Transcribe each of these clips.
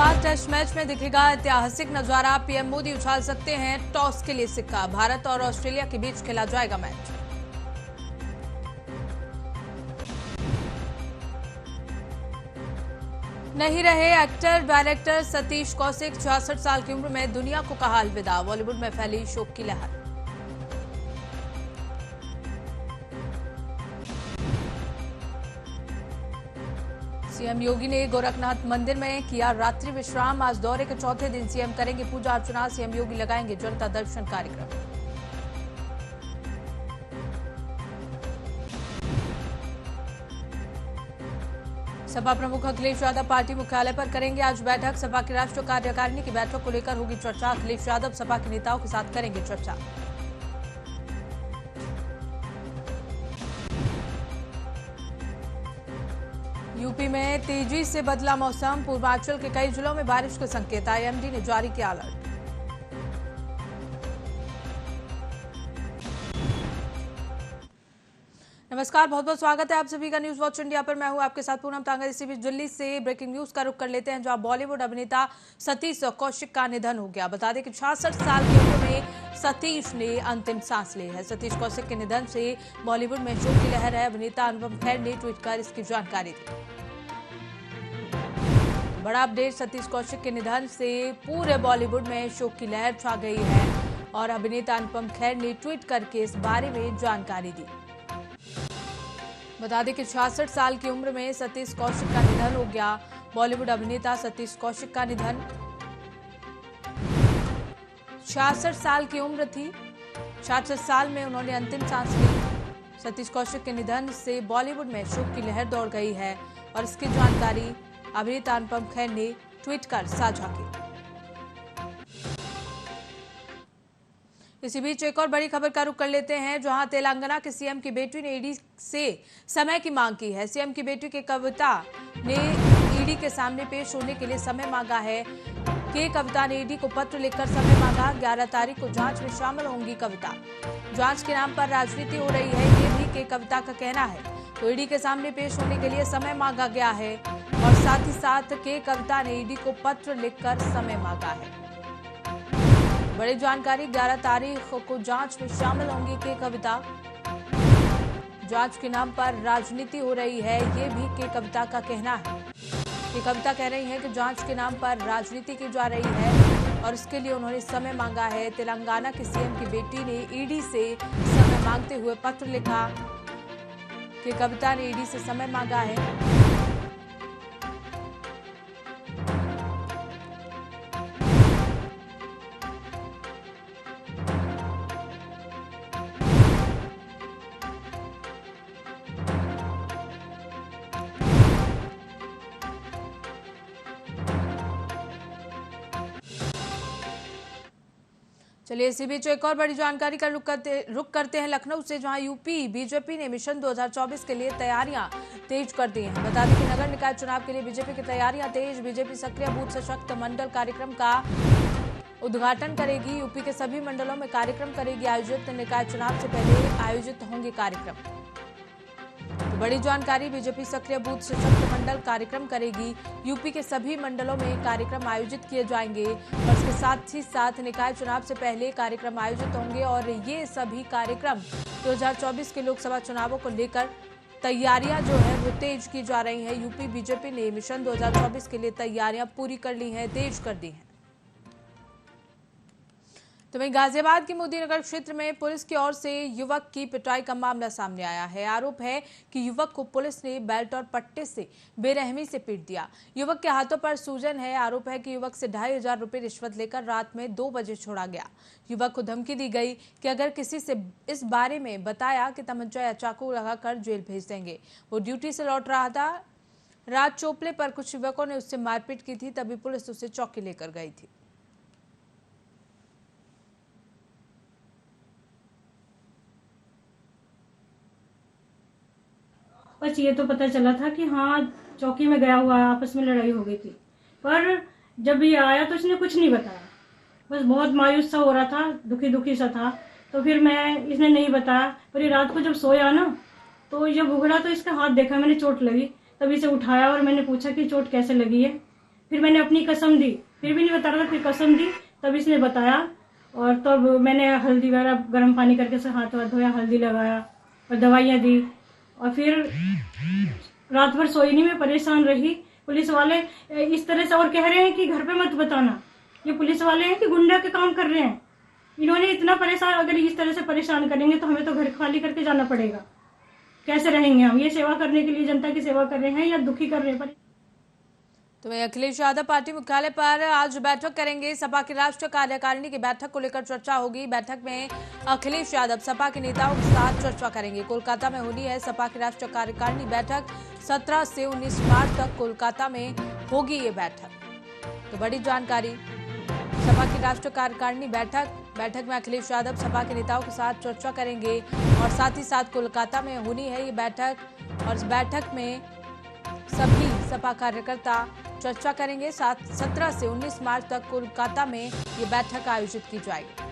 Hyderabad test match में दिखेगा ऐतिहासिक नजारा। पीएम मोदी उछाल सकते हैं टॉस के लिए सिक्का। भारत और ऑस्ट्रेलिया के बीच खेला जाएगा मैच। नहीं रहे एक्टर डायरेक्टर सतीश कौशिक। 66 साल की उम्र में दुनिया को कहा अलविदा। बॉलीवुड में फैली शोक की लहर। सीएम योगी ने गोरखनाथ मंदिर में किया रात्रि विश्राम। आज दौरे के चौथे दिन सीएम करेंगे पूजा अर्चना। सीएम योगी लगाएंगे जनता दर्शन कार्यक्रम। सपा प्रमुख अखिलेश यादव पार्टी मुख्यालय पर करेंगे आज बैठक। सपा की राष्ट्रीय कार्यकारिणी की बैठक को लेकर होगी चर्चा। अखिलेश यादव सपा के नेताओं के साथ करेंगे चर्चा। यूपी में तेजी से बदला मौसम। पूर्वांचल के कई जिलों में बारिश के संकेत। आईएमडी ने जारी किया अलर्ट। नमस्कार, बहुत बहुत स्वागत है आप सभी का न्यूज वॉच इंडिया पर। मैं हूं आपके साथ पूनम तांगा। इसी बीच दिल्ली से ब्रेकिंग न्यूज का रुख कर लेते हैं, जहां बॉलीवुड अभिनेता सतीश कौशिक का निधन हो गया। बता दें कि 66 साल की उम्र में सतीश ने अंतिम सांस ली है। सतीश कौशिक के निधन से बॉलीवुड में शोक की लहर है। अभिनेता अनुपम खेर ने ट्वीट कर इसकी जानकारी दी। बड़ा अपडेट, सतीश कौशिक के निधन से पूरे बॉलीवुड में शोक की लहर छा गई है और अभिनेता अनुपम खेर ने ट्वीट करके इस बारे में जानकारी दी। बता दें कि 66 साल की उम्र में सतीश कौशिक का निधन हो गया। बॉलीवुड अभिनेता सतीश कौशिक का निधन। 66 साल की उम्र थी। 66 साल में उन्होंने अंतिम सांस ली। सतीश कौशिक के निधन से बॉलीवुड में शोक की लहर दौड़ गई है और इसकी जानकारी अभिनेता अनुपम खेर ने ट्वीट कर साझा की। इसी बीच एक और बड़ी खबर का रुख कर लेते हैं, जहां तेलंगाना के सीएम की बेटी ने ईडी से समय की मांग की है। सीएम की बेटी की कविता ने ईडी के सामने पेश होने के लिए समय मांगा है। कविता ने ईडी को पत्र लिखकर समय मांगा। 11 तारीख को जांच में शामिल होंगी कविता। जांच के नाम पर राजनीति हो रही है, ये भी कविता का कहना है। तो ईडी के सामने पेश होने के लिए समय मांगा गया है और साथ ही साथ कविता ने ईडी को पत्र लिखकर समय मांगा है। बड़ी जानकारी, 11 तारीख को जांच में शामिल होंगी कविता। जांच के नाम पर राजनीति हो रही है, ये भी कविता का कहना है। कविता कह रही है कि जांच के नाम पर राजनीति की जा रही है और इसके लिए उन्होंने समय मांगा है। तेलंगाना के सीएम की बेटी ने ईडी से समय मांगते हुए पत्र लिखा कि कविता ने ईडी से समय मांगा है। चलिए इसी बीच एक और बड़ी जानकारी का रुख करते हैं लखनऊ से, जहां यूपी बीजेपी ने मिशन 2024 के लिए तैयारियां तेज कर दी हैं। बता दें कि नगर निकाय चुनाव के लिए बीजेपी की तैयारियां तेज। बीजेपी सक्रिय बूथ सशक्त मंडल कार्यक्रम का उद्घाटन करेगी। यूपी के सभी मंडलों में कार्यक्रम करेगी आयोजित। निकाय चुनाव से पहले आयोजित होंगे कार्यक्रम। तो बड़ी जानकारी, बीजेपी सक्रिय बूथ सशक्त मंडल कार्यक्रम करेगी। यूपी के सभी मंडलों में कार्यक्रम आयोजित किए जाएंगे और इसके साथ ही साथ निकाय चुनाव से पहले कार्यक्रम आयोजित होंगे और ये सभी कार्यक्रम 2024 के लोकसभा चुनावों को लेकर तैयारियां जो है वो तेज की जा रही हैं। यूपी बीजेपी ने मिशन 2024 के लिए तैयारियां पूरी कर ली हैं, तेज कर दी हैं। तो वहीं गाजियाबाद के मोदीनगर क्षेत्र में पुलिस की ओर से युवक की पिटाई का मामला सामने आया है। आरोप है कि युवक को पुलिस ने बेल्ट और पट्टे से बेरहमी से पीट दिया। युवक के हाथों पर सूजन है। आरोप है कि युवक से 2500 रुपए रिश्वत लेकर रात में 2 बजे छोड़ा गया। युवक को धमकी दी गई कि अगर किसी से इस बारे में बताया कि तमंचा या चाकू लगाकर जेल भेज देंगे। वो ड्यूटी से लौट रहा था। रात चोपले पर कुछ युवकों ने उससे मारपीट की थी, तभी पुलिस उसे चौकी लेकर गई थी। बस ये तो पता चला था कि हाँ चौकी में गया हुआ, आपस में लड़ाई हो गई थी, पर जब ये आया तो इसने कुछ नहीं बताया। बस बहुत मायूस सा हो रहा था, दुखी दुखी सा था। तो फिर इसने नहीं बताया। पर ये रात को जब सोया ना, तो जब उगड़ा तो इसका हाथ देखा मैंने, चोट लगी। तभी से उठाया और मैंने पूछा कि चोट कैसे लगी है। फिर मैंने अपनी कसम दी, फिर भी नहीं बता रहा था, फिर कसम दी, तब इसने बताया। और तब मैंने हल्दी वगैरह गर्म पानी करके से हाथ वाथ धोया, हल्दी लगाया और दवाइयाँ दी। और फिर रात भर सोई नहीं, मैं परेशान रही। पुलिस वाले इस तरह से और कह रहे हैं कि घर पे मत बताना। ये पुलिस वाले हैं कि गुंडा के काम कर रहे हैं। इन्होंने इतना परेशान, अगर इस तरह से परेशान करेंगे तो हमें तो घर खाली करके जाना पड़ेगा। कैसे रहेंगे हम? ये सेवा करने के लिए, जनता की सेवा कर रहे हैं या दुखी कर रहे हैं? तो वहीं अखिलेश यादव पार्टी मुख्यालय पर आज बैठक करेंगे। सपा की राष्ट्रीय कार्यकारिणी की बैठक को लेकर चर्चा होगी। बैठक में अखिलेश यादव सपा के नेताओं के साथ चर्चा करेंगे। कोलकाता में होनी है सपा की राष्ट्रीय कार्यकारिणी बैठक। 17 से 19 मार्च तक कोलकाता में होगी ये बैठक। तो बड़ी जानकारी, सपा की राष्ट्रीय कार्यकारिणी बैठक में अखिलेश यादव सपा के नेताओं के साथ चर्चा करेंगे और साथ ही साथ कोलकाता में होनी है ये बैठक। और इस बैठक में सभी सपा कार्यकर्ता चर्चा करेंगे। 17 से 19 मार्च तक कोलकाता में ये बैठक आयोजित की जाएगी।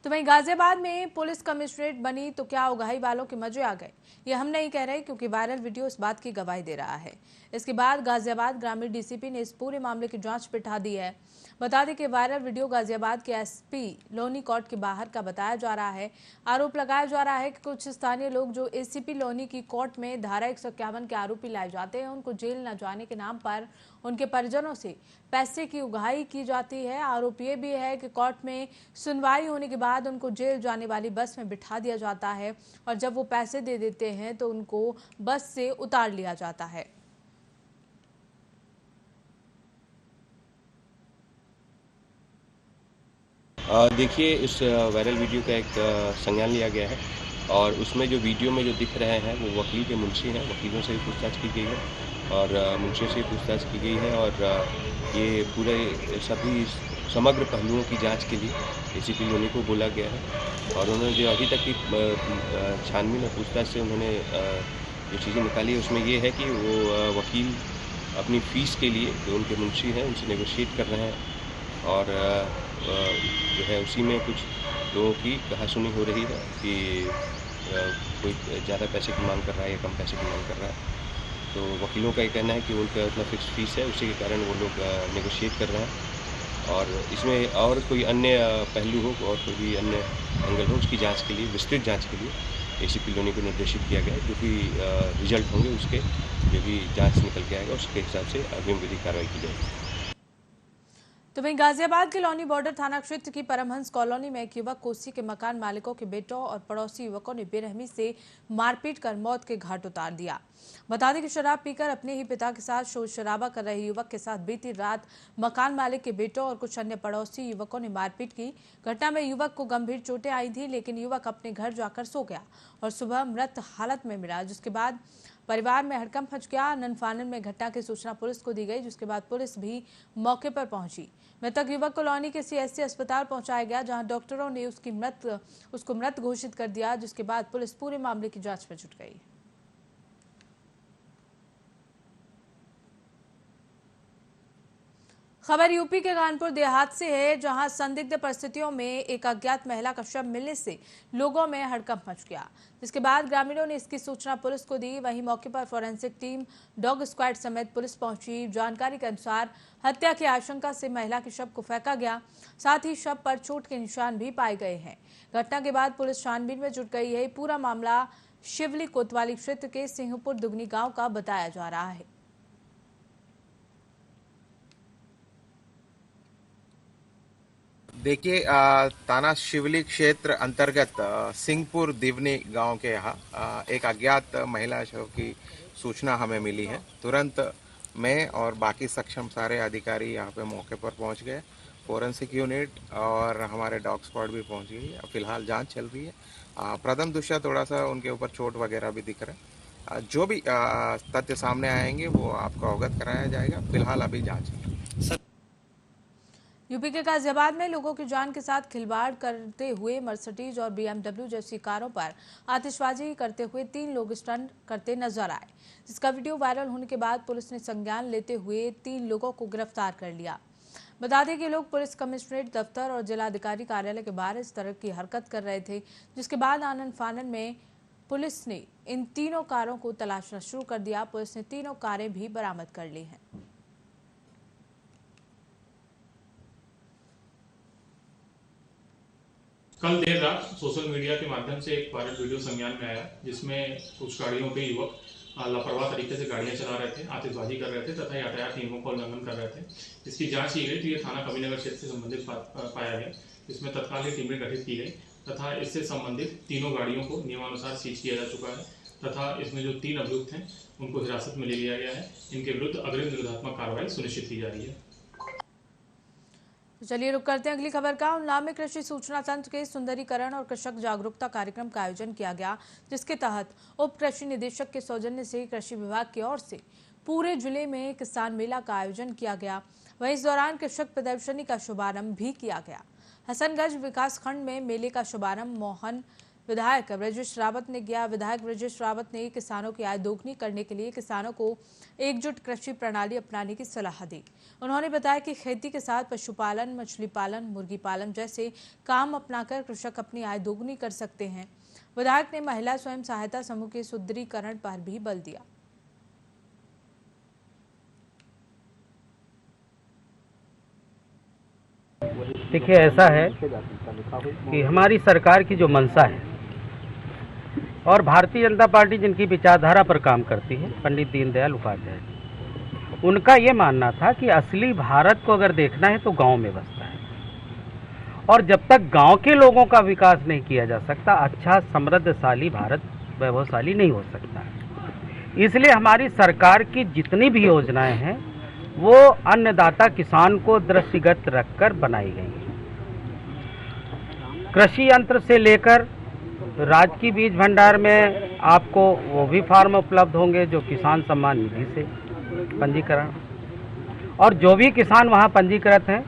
तो वहीं गाजियाबाद में पुलिस कमिश्नरेट बनी तो क्या उगाही वालों के मजे आ गए? ये हम नहीं कह रहे, क्योंकि वायरल वीडियो इस बात की गवाही दे रहा है। इसके बाद गाजियाबाद ग्रामीण डीसीपी ने इस पूरे मामले की जांच बिठा दी है। बता दें कि वायरल वीडियो गाजियाबाद के एसपी लोनी कोर्ट के बाहर का बताया जा रहा है। आरोप लगाया जा रहा है कि कुछ स्थानीय लोग जो एसीपी लोनी की कोर्ट में धारा 151 के आरोपी लाए जाते हैं, उनको जेल न जाने के नाम पर उनके परिजनों से पैसे की उगाही की जाती है। आरोप ये भी है कि कोर्ट में सुनवाई होने के बाद उनको जेल जाने वाली बस में बिठा दिया जाता है और जब वो पैसे दे देते हैं तो उनको बस से उतार लिया जाता है। देखिए, इस वायरल वीडियो का एक संज्ञान लिया गया है और उसमें जो वीडियो में जो दिख रहे हैं वो वकील के मुंशी हैं। वकीलों से भी पूछताछ की गई है और मुंशी से पूछताछ की गई है और ये पूरे सभी समग्र पहलुओं की जांच के लिए एसीपी लोनी को बोला गया है। और उन्होंने जो अभी तक की छानबीन और पूछताछ से उन्होंने जो चीज़ें निकाली है उसमें ये है कि वो वकील अपनी फ़ीस के लिए जो उनके मुंशी हैं उनसे नेगोशिएट कर रहे हैं और जो है उसी में कुछ लोगों की कहासुनी हो रही है कि कोई ज़्यादा पैसे की मांग कर रहा है या कम पैसे की मांग कर रहा है। तो वकीलों का ये कहना है कि उनका उतना फिक्स फीस है, उसी के कारण वो लोग नेगोशिएट कर रहे हैं और इसमें और कोई अन्य पहलू हो और कोई भी अन्य एंगल हो उसकी जांच के लिए, विस्तृत जांच के लिए एसीपी लोनी को निर्देशित किया गया है। जो भी रिजल्ट होंगे उसके जो भी जाँच निकल के आएगा उसके हिसाब से अग्रिम विधि कार्रवाई की जाएगी। तो वहीं गाजियाबाद के लौनी बॉर्डर थाना क्षेत्र की परमहंस कॉलोनी में एक युवक को उसी के मकान मालिकों के बेटों और पड़ोसी युवकों ने बेरहमी से मारपीट कर मौत के घाट उतार दिया। बता दें कि शराब पीकर अपने ही पिता के साथ शोर शराबा कर रहे युवक के साथ बीती रात मकान मालिक के बेटों और कुछ अन्य पड़ोसी युवकों ने मारपीट की। घटना में युवक को गंभीर चोटें आई थी, लेकिन युवक अपने घर जाकर सो गया और सुबह मृत हालत में मिला, जिसके बाद परिवार में हड़कंप मच गया। आनन फानन में घटना की सूचना पुलिस को दी गई, जिसके बाद पुलिस भी मौके पर पहुंची। मृतक युवक को लौनी के सीएससी अस्पताल पहुंचाया गया, जहां डॉक्टरों ने उसको मृत घोषित कर दिया, जिसके बाद पुलिस पूरे मामले की जांच में जुट गई। खबर यूपी के कानपुर देहात से है, जहां संदिग्ध परिस्थितियों में एक अज्ञात महिला का शव मिलने से लोगों में हड़कंप मच गया, जिसके बाद ग्रामीणों ने इसकी सूचना पुलिस को दी। वहीं मौके पर फोरेंसिक टीम, डॉग स्क्वाड समेत पुलिस पहुंची। जानकारी के अनुसार हत्या की आशंका से महिला के शव को फेंका गया, साथ ही शव पर चोट के निशान भी पाए गए हैं। घटना के बाद पुलिस छानबीन में जुट गई है। पूरा मामला शिवली कोतवाली क्षेत्र के सिंहपुर दुगनी गांव का बताया जा रहा है। देखिए, थाना शिवली क्षेत्र अंतर्गत सिंहपुर दिवनी गांव के यहाँ एक अज्ञात महिला शव की सूचना हमें मिली है। तुरंत मैं और बाकी सक्षम सारे अधिकारी यहाँ पे मौके पर पहुँच गए। फोरेंसिक यूनिट और हमारे डॉग स्क्वाड भी पहुँच गई है। फिलहाल जांच चल रही है। प्रथम दृष्टया थोड़ा सा उनके ऊपर चोट वगैरह भी दिख रहा है। जो भी तथ्य सामने आएंगे वो आपको अवगत कराया जाएगा। फिलहाल अभी जाँच है। यूपी के गाजियाबाद में लोगों की जान के साथ खिलवाड़ करते हुए मर्सिडीज और बीएमडब्ल्यू जैसी कारों पर आतिशबाजी करते हुए 3 लोग स्टंट करते नजर आए, जिसका वीडियो वायरल होने के बाद पुलिस ने संज्ञान लेते हुए 3 लोगों को गिरफ्तार कर लिया। बता दें कि लोग पुलिस कमिश्नरेट दफ्तर और जिलाधिकारी कार्यालय के बाहर इस तरह की हरकत कर रहे थे, जिसके बाद आनन फानन में पुलिस ने इन तीनों कारों को तलाशना शुरू कर दिया। पुलिस ने तीनों कारें भी बरामद कर ली हैं। कल देर रात सोशल मीडिया के माध्यम से एक वायरल वीडियो संज्ञान में आया, जिसमें कुछ गाड़ियों के युवक लापरवाह तरीके से गाड़ियां चला रहे थे, आतिशबाजी कर रहे थे तथा यातायात नियमों का उल्लंघन कर रहे थे। इसकी जांच की गई तो ये थाना कबीरनगर क्षेत्र से संबंधित पाया गया। इसमें तत्काल एक टीमें गठित की गई तथा इससे संबंधित तीनों गाड़ियों को नियमानुसार सीज किया जा चुका है तथा इसमें जो 3 अभियुक्त हैं उनको हिरासत में ले लिया गया है। इनके विरुद्ध अग्रिम निरोधात्मक कार्रवाई सुनिश्चित की जा रही है। चलिए रुक करते हैं अगली खबर का। उन्नाव में कृषि सूचना तंत्र के सुंदरीकरण और कृषक जागरूकता कार्यक्रम का आयोजन किया गया, जिसके तहत उप कृषि निदेशक के सौजन्य से कृषि विभाग की ओर से पूरे जिले में किसान मेला का आयोजन किया गया। वहीं इस दौरान कृषक प्रदर्शनी का शुभारंभ भी किया गया। हसनगंज विकास खंड में मेले का शुभारंभ मोहन विधायक ब्रजेश रावत ने किया। विधायक ब्रजेश रावत ने किसानों की आय दोगुनी करने के लिए किसानों को एकजुट कृषि प्रणाली अपनाने की सलाह दी। उन्होंने बताया कि खेती के साथ पशुपालन, मछली पालन, मुर्गी पालन जैसे काम अपनाकर कृषक अपनी आय दोगुनी कर सकते हैं। विधायक ने महिला स्वयं सहायता समूह के सुदृढ़ीकरण पर भी बल दिया। देखिए, ऐसा है कि हमारी सरकार की जो मंशा है और भारतीय जनता पार्टी जिनकी विचारधारा पर काम करती है, पंडित दीनदयाल उपाध्याय, उनका ये मानना था कि असली भारत को अगर देखना है तो गांव में बसता है और जब तक गांव के लोगों का विकास नहीं किया जा सकता, अच्छा समृद्धशाली भारत वैभवशाली नहीं हो सकता। इसलिए हमारी सरकार की जितनी भी योजनाएं हैं वो अन्नदाता किसान को दृष्टिगत रखकर बनाई गई हैं। कृषि यंत्र से लेकर राजकीय बीज भंडार में आपको वो भी फार्म उपलब्ध होंगे जो किसान सम्मान निधि से पंजीकरण, और जो भी किसान वहाँ पंजीकृत हैं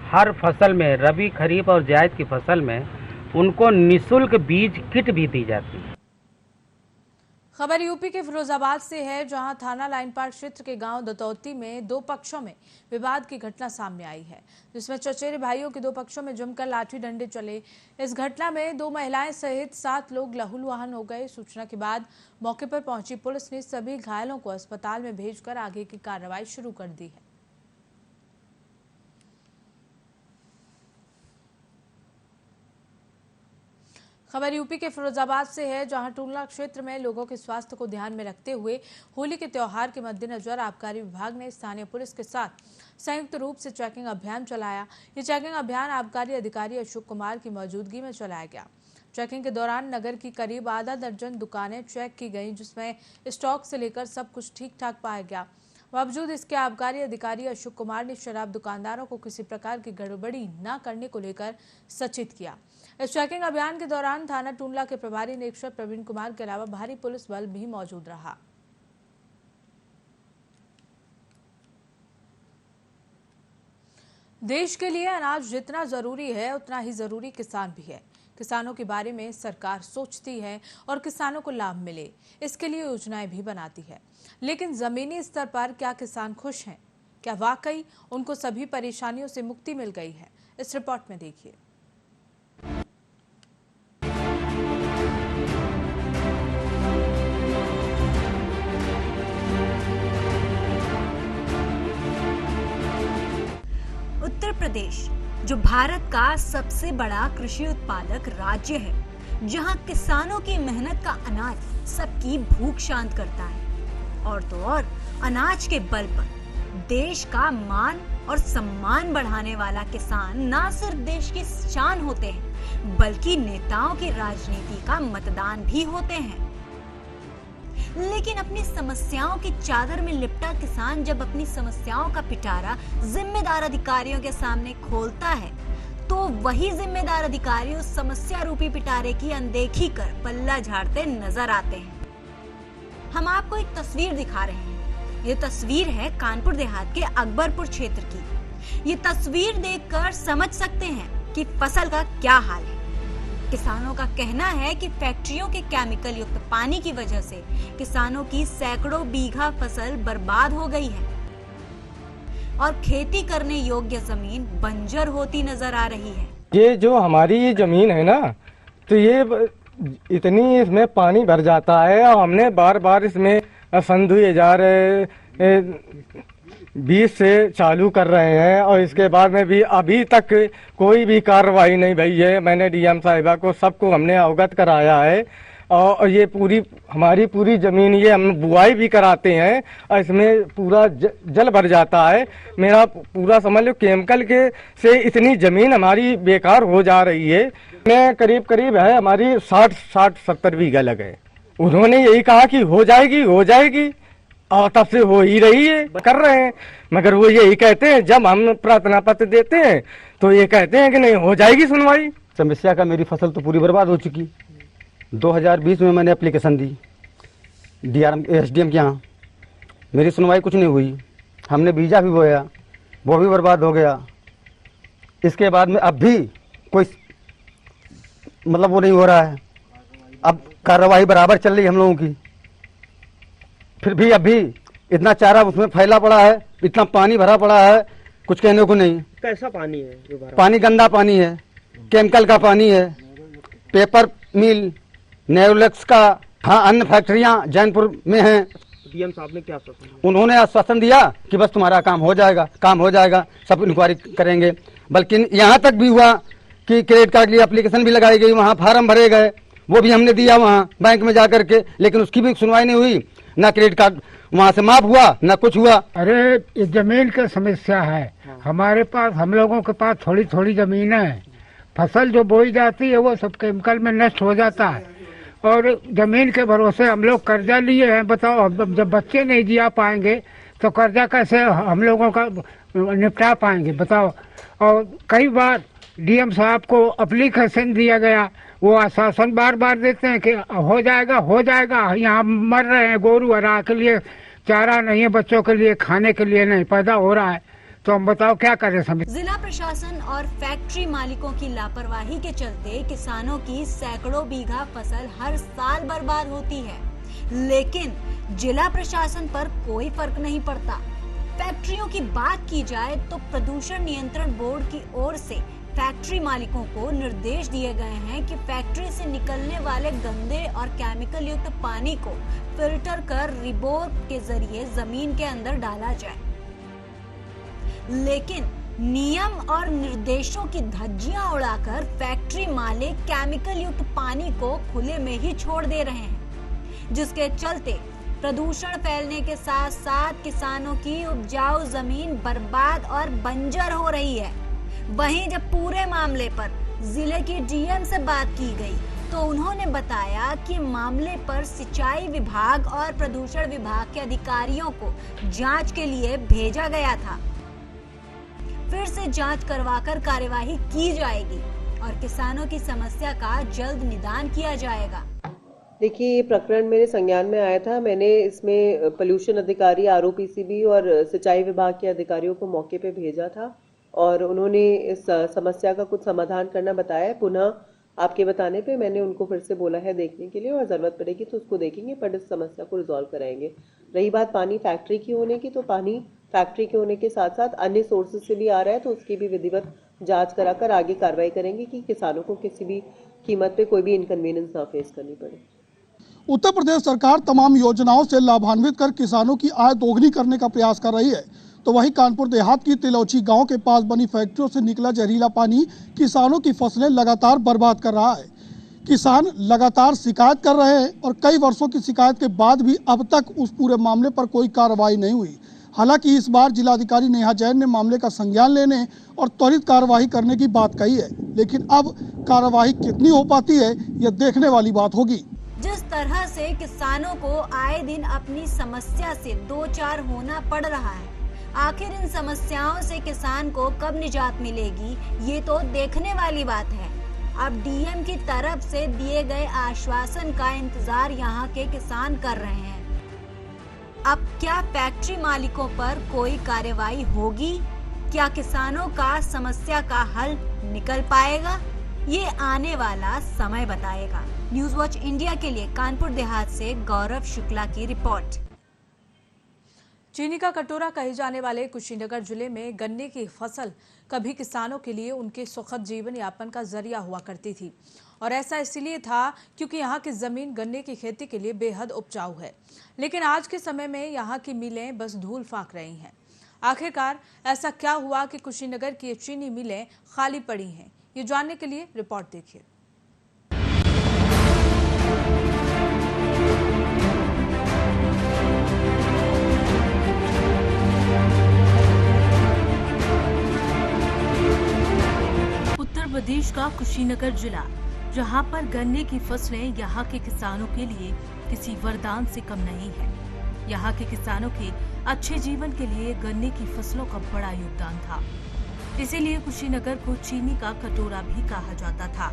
हर फसल में, रबी, खरीफ और जायद की फसल में उनको निःशुल्क बीज किट भी दी जाती है। खबर यूपी के फिरोजाबाद से है, जहां थाना लाइन पार क्षेत्र के गांव दतौती में 2 पक्षों में विवाद की घटना सामने आई है, जिसमें चचेरे भाइयों के 2 पक्षों में जमकर लाठी डंडे चले। इस घटना में 2 महिलाएं सहित 7 लोग लहूलुहान हो गए। सूचना के बाद मौके पर पहुंची पुलिस ने सभी घायलों को अस्पताल में भेजकर आगे की कार्रवाई शुरू कर दी है। खबर यूपी के फिरोजाबाद से है, जहां टूलना क्षेत्र में लोगों के स्वास्थ्य को ध्यान में रखते हुए होली के त्योहार के मद्देनजर आबकारी विभाग ने स्थानीय पुलिस के साथ संयुक्त रूप से चेकिंग अभियान चलाया। ये चेकिंग अभियान आबकारी अधिकारी अशोक कुमार की मौजूदगी में चलाया गया। चेकिंग के दौरान नगर की करीब आधा दर्जन दुकानें चेक की गईं, जिसमें स्टॉक से लेकर सब कुछ ठीक ठाक पाया गया। बावजूद इसके आबकारी अधिकारी अशोक कुमार ने शराब दुकानदारों को किसी प्रकार की गड़बड़ी न करने को लेकर सचेत किया। इस चेकिंग अभियान के दौरान थाना टूंडला के प्रभारी निरीक्षक प्रवीण कुमार के अलावा भारी पुलिस बल भी मौजूद रहा। देश के लिए अनाज जितना जरूरी है उतना ही जरूरी किसान भी है। किसानों के बारे में सरकार सोचती है और किसानों को लाभ मिले, इसके लिए योजनाएं भी बनाती है। लेकिन जमीनी स्तर पर क्या किसान खुश हैं? क्या वाकई उनको सभी परेशानियों से मुक्ति मिल गई है? इस रिपोर्ट में देखिए। उत्तर प्रदेश जो भारत का सबसे बड़ा कृषि उत्पादक राज्य है, जहां किसानों की मेहनत का अनाज सबकी भूख शांत करता है, और तो और अनाज के बल पर देश का मान और सम्मान बढ़ाने वाला किसान ना सिर्फ देश की शान होते हैं, बल्कि नेताओं की राजनीति का मतदान भी होते हैं। लेकिन अपनी समस्याओं की चादर में लिपटा किसान जब अपनी समस्याओं का पिटारा जिम्मेदार अधिकारियों के सामने खोलता है, तो वही जिम्मेदार अधिकारी उस समस्या रूपी पिटारे की अनदेखी कर पल्ला झाड़ते नजर आते हैं। हम आपको एक तस्वीर दिखा रहे हैं। ये तस्वीर है कानपुर देहात के अकबरपुर क्षेत्र की। ये तस्वीर देखकर समझ सकते हैं कि फसल का क्या हाल है। किसानों का कहना है कि फैक्ट्रियों के केमिकल युक्त पानी की वजह से किसानों की सैकड़ों बीघा फसल बर्बाद हो गई है और खेती करने योग्य जमीन बंजर होती नजर आ रही है। ये जो हमारी ये जमीन है ना, तो ये इतनी इसमें पानी भर जाता है और हमने बार बार इसमें सन 2020 से चालू कर रहे हैं और इसके बाद में भी अभी तक कोई भी कार्रवाई नहीं भई है। मैंने डीएम साहिबा को सबको हमने अवगत कराया है और ये हमारी पूरी ज़मीन ये हम बुआई भी कराते हैं और इसमें पूरा जल भर जाता है। मेरा पूरा समझ लो केमिकल के से इतनी ज़मीन हमारी बेकार हो जा रही है। मैं करीब है हमारी 60-70 बीघा लगे। उन्होंने यही कहा कि हो जाएगी और तब से हो ही रही है, कर रहे हैं। मगर वो यही कहते हैं, जब हम प्रार्थना पत्र देते हैं तो ये कहते हैं कि नहीं हो जाएगी सुनवाई। समस्या का मेरी फसल तो पूरी बर्बाद हो चुकी। 2020 में मैंने एप्लीकेशन दी DRM SDM के यहाँ, मेरी सुनवाई कुछ नहीं हुई। हमने बीजा भी बोया, वो भी बर्बाद हो गया। इसके बाद में अब भी कोई मतलब वो नहीं हो रहा है। अब कार्रवाई बराबर चल रही है हम लोगों की, फिर भी अभी इतना चारा उसमें फैला पड़ा है, इतना पानी भरा पड़ा है, कुछ कहने को नहीं। कैसा पानी है जो भरा? पानी गंदा पानी है, केमिकल का पानी है। पेपर मिल, नेरोलेक्स का, हाँ अन्य फैक्ट्रियां जैनपुर में हैं। डीएम साहब ने क्या आश्वासन? उन्होंने आश्वासन दिया कि बस तुम्हारा काम हो जाएगा, सब इंक्वायरी करेंगे। बल्कि यहाँ तक भी हुआ कि क्रेडिट कार्ड के लिए एप्लीकेशन भी लगाई गई, वहाँ फार्म भरे गए, वो भी हमने दिया वहाँ बैंक में जा करके, लेकिन उसकी भी सुनवाई नहीं हुई। ना क्रेडिट कार्ड वहाँ से माफ हुआ, ना कुछ हुआ। अरे ये जमीन की समस्या है हमारे पास, हम लोगों के पास थोड़ी थोड़ी जमीन है। फसल जो बोई जाती है वो सब केमिकल में नष्ट हो जाता है और जमीन के भरोसे हम लोग कर्जा लिए हैं। बताओ अब जब बच्चे नहीं जिया पाएंगे तो कर्जा कैसे हम लोगों का निपटा पाएंगे बताओ। और कई बार डीएम साहब को एप्लीकेशन दिया गया, वो आश्वासन बार बार देते हैं कि हो जाएगा। यहाँ मर रहे हैं गोरू हरा के लिए, चारा नहीं है, बच्चों के लिए खाने के लिए नहीं पैदा हो रहा है, तो हम बताओ क्या करें। जिला प्रशासन और फैक्ट्री मालिकों की लापरवाही के चलते किसानों की सैकड़ों बीघा फसल हर साल बर्बाद होती है, लेकिन जिला प्रशासन पर कोई फर्क नहीं पड़ता। फैक्ट्रियों की बात की जाए तो प्रदूषण नियंत्रण बोर्ड की ओर से फैक्ट्री मालिकों को निर्देश दिए गए हैं कि फैक्ट्री से निकलने वाले गंदे और केमिकल युक्त पानी को फिल्टर कर रिबोर के जरिए जमीन के अंदर डाला जाए, लेकिन नियम और निर्देशों की धज्जियां उड़ाकर फैक्ट्री मालिक केमिकल युक्त पानी को खुले में ही छोड़ दे रहे हैं, जिसके चलते प्रदूषण फैलने के साथ साथ किसानों की उपजाऊ जमीन बर्बाद और बंजर हो रही है। वहीं जब पूरे मामले पर जिले की डीएम से बात की गई तो उन्होंने बताया कि मामले पर सिंचाई विभाग और प्रदूषण विभाग के अधिकारियों को जांच के लिए भेजा गया था। फिर से जांच करवाकर कार्यवाही की जाएगी और किसानों की समस्या का जल्द निदान किया जाएगा। देखिए, ये प्रकरण मेरे संज्ञान में आया था। मैंने इसमें पोल्यूशन अधिकारी, आरओपीसीबी और सिंचाई विभाग के अधिकारियों को मौके पे भेजा था और उन्होंने इस समस्या का कुछ समाधान करना बताया। पुनः आपके बताने पे मैंने उनको फिर से बोला है देखने के लिए, और ज़रूरत पड़ेगी तो उसको देखेंगे, पर इस समस्या को रिजॉल्व कराएंगे। रही बात पानी फैक्ट्री की होने की, तो पानी फैक्ट्री के होने के साथ साथ अन्य सोर्सेज से भी आ रहा है, तो उसकी भी विधिवत जांच कराकर आगे कार्रवाई करेंगे कि किसानों को किसी भी कीमत पे कोई भी इनकन्वीनियंस ना फेस करनी पड़े। उत्तर प्रदेश सरकार तमाम योजनाओं से लाभान्वित कर किसानों की आय दोगुनी करने का प्रयास कर रही है, तो वहीं कानपुर देहात की तिलौची गांव के पास बनी फैक्ट्रियों से निकला जहरीला पानी किसानों की फसलें लगातार बर्बाद कर रहा है। किसान लगातार शिकायत कर रहे हैं और कई वर्षों की शिकायत के बाद भी अब तक उस पूरे मामले पर कोई कार्रवाई नहीं हुई। हालांकि इस बार जिलाधिकारी नेहा जैन ने मामले का संज्ञान लेने और त्वरित कार्रवाई करने की बात कही है, लेकिन अब कार्रवाई कितनी हो पाती है यह देखने वाली बात होगी। जिस तरह से किसानों को आए दिन अपनी समस्या से दो चार होना पड़ रहा है, आखिर इन समस्याओं से किसान को कब निजात मिलेगी, ये तो देखने वाली बात है। अब डीएम की तरफ से दिए गए आश्वासन का इंतजार यहाँ के किसान कर रहे हैं। अब क्या फैक्ट्री मालिकों पर कोई कार्रवाई होगी? क्या किसानों का समस्या का हल निकल पाएगा? ये आने वाला समय बताएगा। न्यूज वॉच इंडिया के लिए कानपुर देहात से गौरव शुक्ला की रिपोर्ट। चीनी का कटोरा कहे जाने वाले कुशीनगर जिले में गन्ने की फसल कभी किसानों के लिए उनके सुखद जीवन यापन का जरिया हुआ करती थी और ऐसा इसलिए था क्योंकि यहाँ की जमीन गन्ने की खेती के लिए बेहद उपजाऊ है। लेकिन आज के समय में यहाँ की मिलें बस धूल फाँक रही हैं। आखिरकार ऐसा क्या हुआ कि कुशीनगर की ये चीनी मिलें खाली पड़ी हैं? ये जानने के लिए रिपोर्ट देखिए। उत्तर प्रदेश का कुशीनगर जिला, जहां पर गन्ने की फसलें यहां के किसानों के लिए किसी वरदान से कम नहीं है। यहां के किसानों के अच्छे जीवन के लिए गन्ने की फसलों का बड़ा योगदान था। इसीलिए कुशीनगर को चीनी का कटोरा भी कहा जाता था।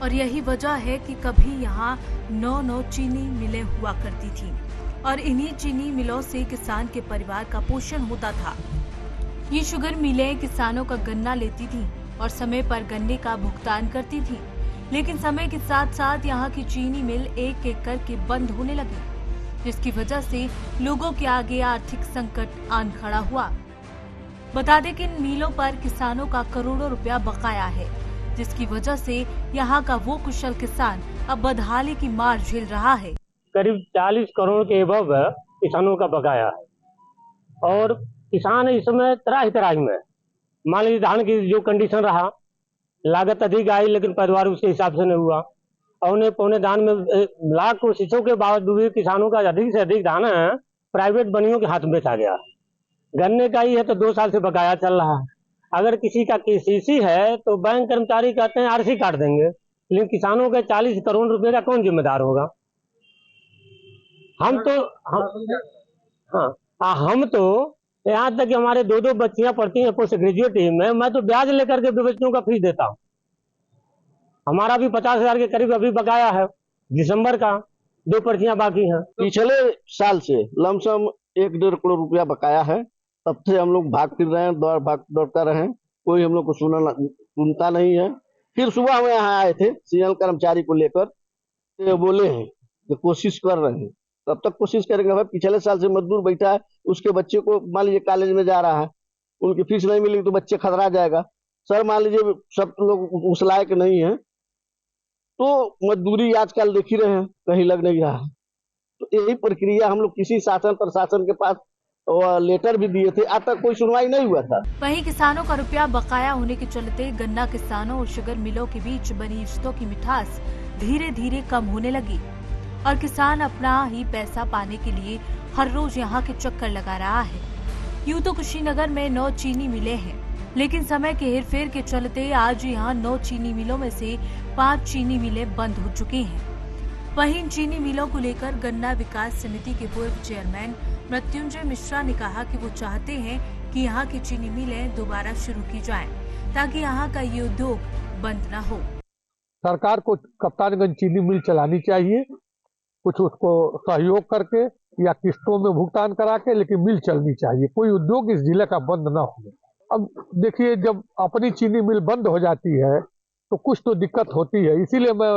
और यही वजह है कि कभी यहाँ 9 चीनी मिलें हुआ करती थी और इन्हीं चीनी मिलों से किसान के परिवार का पोषण होता था। ये शुगर मिलें किसानों का गन्ना लेती थी और समय पर गन्ने का भुगतान करती थी। लेकिन समय के साथ साथ यहाँ की चीनी मिल एक एक करके बंद होने लगी, जिसकी वजह से लोगों के आगे आर्थिक संकट आन खड़ा हुआ। बता दें कि इन मिलों पर किसानों का करोड़ों रुपया बकाया है, जिसकी वजह से यहाँ का वो कुशल किसान अब बदहाली की मार झेल रहा है। करीब 40 करोड़ के एबव किसानों का बकाया है और किसान इस समय त्राही में। मान लीजिए धान की जो कंडीशन रहा, लागत अधिक आई लेकिन पैदावार उसके हिसाब से नहीं हुआ। औने पौने धान में लाख कोशिशों के बावजूद भी किसानों का अधिक से अधिक धान प्राइवेट बनियों के हाथ में बेचा गया। गन्ने का ही है तो 2 साल से बकाया चल रहा है। अगर किसी का केसीसी है तो बैंक कर्मचारी कहते हैं आरसी काट देंगे, लेकिन किसानों के 40 करोड़ रुपए का कौन जिम्मेदार होगा? हम तो यहाँ तक कि हमारे 2 बच्चियां पढ़ती हैं पोस्ट ग्रेजुएट में, मैं तो ब्याज लेकर के बच्चों का फीस देता हूँ। हमारा भी 50,000 के करीब अभी बकाया है, दिसंबर का 2 पर्चियां बाकी हैं। पिछले साल से लमसम 1-1.5 करोड़ रुपया बकाया है। तब से हम लोग भाग फिर रहे हैं, दौड़ता रहे, कोई हम लोग को सुनता नहीं है। फिर सुबह हम यहाँ आए थे सीएल कर्मचारी को लेकर, तो बोले हैं कि कोशिश कर रहे हैं, तब तक कोशिश करेंगे। भाई पिछले साल से मजदूर बैठा है, उसके बच्चे को मान लीजिए कॉलेज में जा रहा है, उनकी फीस नहीं मिलेगी तो बच्चे खतरा जाएगा। सर मान लीजिए सब लोग उस लायक नहीं है तो मजदूरी आजकल देख ही रहे हैं, कहीं लग नहीं रहा है। तो यही प्रक्रिया हम लोग किसी शासन प्रशासन के पास लेटर भी दिए थे, आज तक कोई सुनवाई नहीं हुआ था। वहीं किसानों का रुपया बकाया होने के चलते गन्ना किसानों और शुगर मिलों के बीच बनी रिश्तों की मिठास धीरे धीरे कम होने लगी और किसान अपना ही पैसा पाने के लिए हर रोज यहाँ के चक्कर लगा रहा है। यूँ तो कुशीनगर में 9 चीनी मिलें हैं, लेकिन समय के हेरफेर के चलते आज यहाँ 9 चीनी मिलों में से 5 चीनी मिलें बंद हो चुकी हैं। वहीं इन चीनी मिलों को लेकर गन्ना विकास समिति के पूर्व चेयरमैन मृत्युंजय मिश्रा ने कहा कि वो चाहते हैं कि यहाँ की चीनी मिलें दोबारा शुरू की जाएं, ताकि यहाँ का ये उद्योग बंद न हो। सरकार को कप्तानगंज चीनी मिल चलानी चाहिए, कुछ उसको सहयोग करके या किस्तों में भुगतान करा के, लेकिन मिल चलनी चाहिए। कोई उद्योग इस जिले का बंद न हो। अब देखिए, जब अपनी चीनी मिल बंद हो जाती है तो कुछ तो दिक्कत होती है। इसीलिए मैं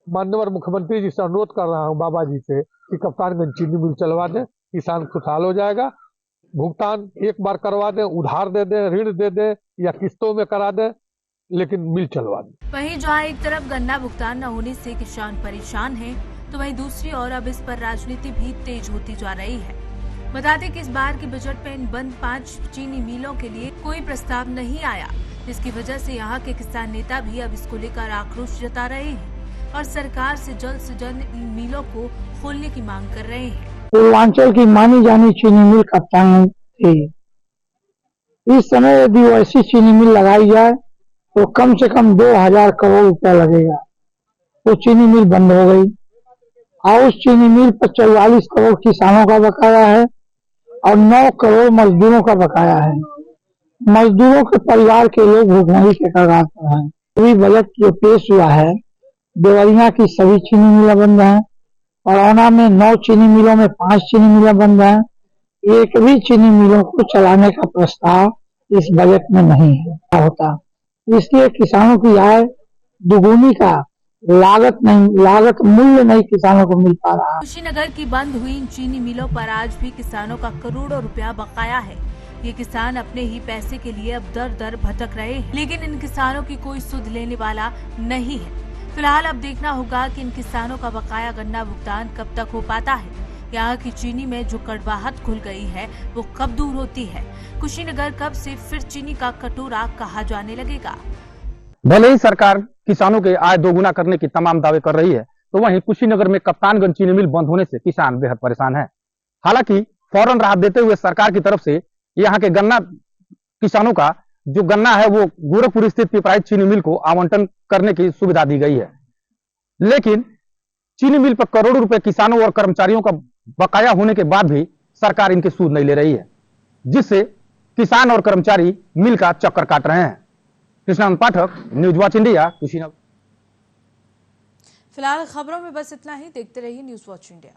माननीय मुख्यमंत्री जी से अनुरोध कर रहा हूं, बाबा जी से, कि कप्तानगंज चीनी मिल चलवा दें, किसान खुशहाल हो जाएगा। भुगतान एक बार करवा दें, उधार दे दें, ऋण दे दें या किस्तों में करा दें, लेकिन मिल चलवा दें। वहीं जहां एक तरफ गन्ना भुगतान न होने से किसान परेशान हैं, तो वहीं दूसरी ओर अब इस पर राजनीति भी तेज होती जा रही है। बता दें कि इस बार के बजट में इन बंद 5 चीनी मिलों के लिए कोई प्रस्ताव नहीं आया, जिसकी वजह से यहाँ के किसान नेता भी अब इसको लेकर आक्रोश जता रहे हैं और सरकार से जल्द इन मिलों को खोलने की मांग कर रहे हैं। पूर्वांचल की मानी जानी चीनी मिल कप्तान थी। इस समय यदि ऐसी चीनी मिल लगाई जाए तो कम से कम 2000 करोड़ रुपया लगेगा। वो चीनी मिल बंद हो गई और उस चीनी मिल पर 44 करोड़ किसानों का बकाया है और 9 करोड़ मजदूरों का बकाया है। मजदूरों के परिवार के लोग भुखमरी के कगार पर हैं। अभी बजट जो पेश हुआ है, देवरिया की सभी चीनी मिलें बंद हैं, औना में 9 चीनी मिलों में 5 चीनी मिलें बंद हैं। एक भी चीनी मिलों को चलाने का प्रस्ताव इस बजट में नहीं है होता। इसलिए किसानों की आय दुगुनी का लागत मूल्य नहीं किसानों को मिल पा रहा। कुशीनगर की बंद हुई इन चीनी मिलों पर आज भी किसानों का करोड़ों रुपया बकाया है। ये किसान अपने ही पैसे के लिए अब दर दर भटक रहे हैं, लेकिन इन किसानों की कोई सुध लेने वाला नहीं है। फिलहाल अब देखना होगा कि इन किसानों का बकाया गन्ना भुगतान कब तक हो पाता है। यहाँ की चीनी में जो कड़वाहट घुल गई है वो कब दूर होती है। कुशीनगर कब से फिर चीनी का कटोरा कहा जाने लगेगा। भले ही सरकार किसानों के आय दोगुना करने की तमाम दावे कर रही है, तो वहीं कुशीनगर में कप्तानगंज चीनी मिल बंद होने से किसान बेहद परेशान हैं। हालांकि फौरन राहत देते हुए सरकार की तरफ से यहाँ के गन्ना किसानों का जो गन्ना है वो गोरखपुर स्थित पिपराइच चीनी मिल को आवंटन करने की सुविधा दी गई है, लेकिन चीनी मिल पर करोड़ों रुपए किसानों और कर्मचारियों का बकाया होने के बाद भी सरकार इनकी सूद नहीं ले रही है, जिससे किसान और कर्मचारी मिल का चक्कर काट रहे हैं। कृष्णानंद पाठक, न्यूज वॉच इंडिया, कुशीनगर। फिलहाल खबरों में बस इतना ही। देखते रहिए न्यूज वॉच इंडिया।